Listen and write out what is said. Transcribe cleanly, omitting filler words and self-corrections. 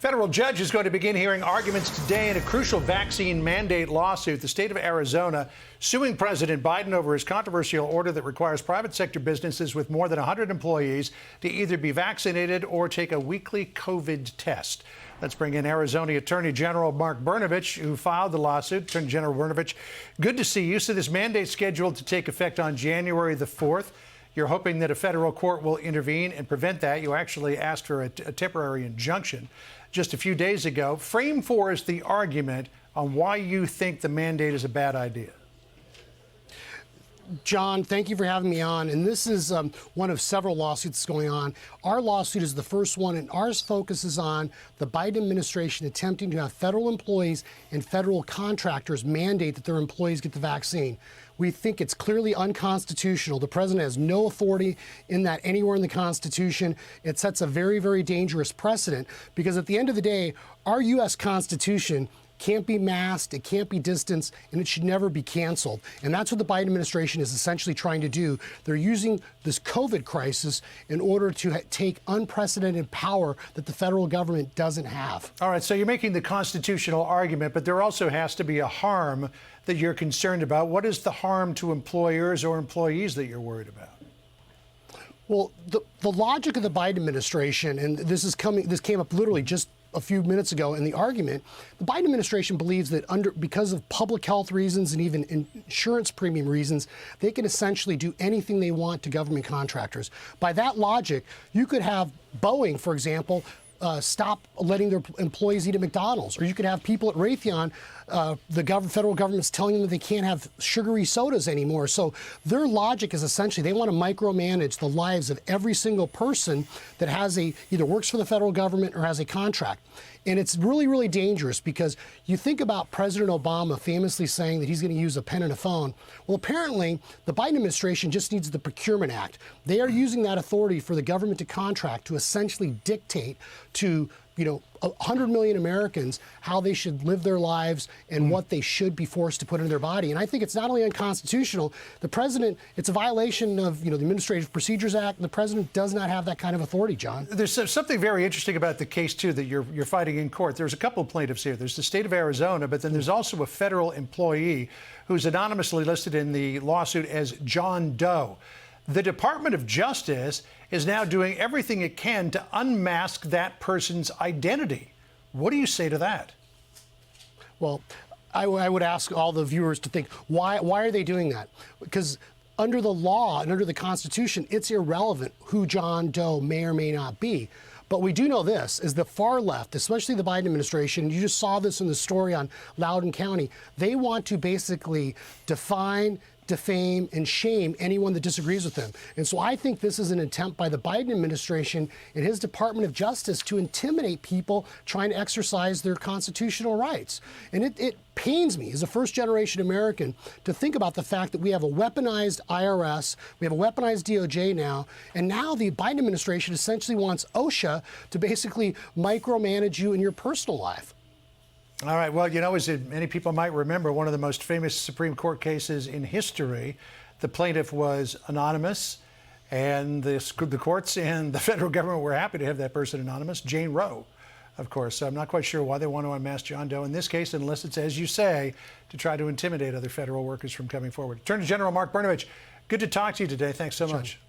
Federal judge is going to begin hearing arguments today in a crucial vaccine mandate lawsuit. The state of Arizona suing President Biden over his controversial order that requires private sector businesses with more than 100 employees to either be vaccinated or take a weekly COVID test. Let's bring in Arizona Attorney General Mark Brnovich, who filed the lawsuit. Attorney General Brnovich, good to see you. So this mandate scheduled to take effect on January the 4th. You're hoping that a federal court will intervene and prevent that. You actually asked for a temporary injunction just a few days ago. Frame for us the argument on why you think the mandate is a bad idea. John, thank you for having me on. And this is one of several lawsuits going on. Our lawsuit is the first one, and ours focuses on the Biden administration attempting to have federal employees and federal contractors mandate that their employees get the vaccine. We think it's clearly unconstitutional. The president has no authority in that anywhere in the Constitution. It sets a very, very dangerous precedent because at the end of the day, our U.S. Constitution can't be masked, it can't be distanced, and it should never be canceled. And that's what the Biden administration is essentially trying to do. They're using this COVID crisis in order to take unprecedented power that the federal government doesn't have. All right, so you're making the constitutional argument, but there also has to be a harm that you're concerned about. What is the harm to employers or employees that you're worried about? Well, the logic of the Biden administration, and this came up literally just a few minutes ago in the argument, the Biden administration believes that because of public health reasons and even insurance premium reasons, they can essentially do anything they want to government contractors. By that logic, you could have Boeing, for example, stop letting their employees eat at McDonald's, or you could have people at Raytheon, the federal government's telling them that they can't have sugary sodas anymore. So their logic is essentially they want to micromanage the lives of every single person that either works for the federal government or has a contract. And it's really, really dangerous because you think about President Obama famously saying that he's going to use a pen and a phone. Well, apparently, the Biden administration just needs the Procurement Act. They are using that authority for the government to contract to essentially dictate to 100 million Americans how they should live their lives and what they should be forced to put into their body. And I think it's not only unconstitutional, the president, it's a violation of, the Administrative Procedures Act, and the president does not have that kind of authority, John. There's something very interesting about the case, too, that you're fighting in court. There's a couple of plaintiffs here. There's the state of Arizona, but then there's also a federal employee who's anonymously listed in the lawsuit as John Doe. The Department of Justice is now doing everything it can to unmask that person's identity. What do you say to that? Well, I would ask all the viewers to think, why are they doing that? Because under the law and under the Constitution, it's irrelevant who John Doe may or may not be. But we do know this, is the far left, especially the Biden administration, you just saw this in the story on Loudoun County, they want to basically define, defame, and shame anyone that disagrees with them. And so I think this is an attempt by the Biden administration and his Department of Justice to intimidate people trying to exercise their constitutional rights. And it pains me as a first-generation American to think about the fact that we have a weaponized IRS, we have a weaponized DOJ now, and now the Biden administration essentially wants OSHA to basically micromanage you in your personal life. All right. Well, as many people might remember, one of the most famous Supreme Court cases in history, the plaintiff was anonymous, and the courts and the federal government were happy to have that person anonymous, Jane Roe, of course. So I'm not quite sure why they want to unmask John Doe in this case, unless it's, as you say, to try to intimidate other federal workers from coming forward. Attorney General Mark Brnovich, good to talk to you today. Thanks so much.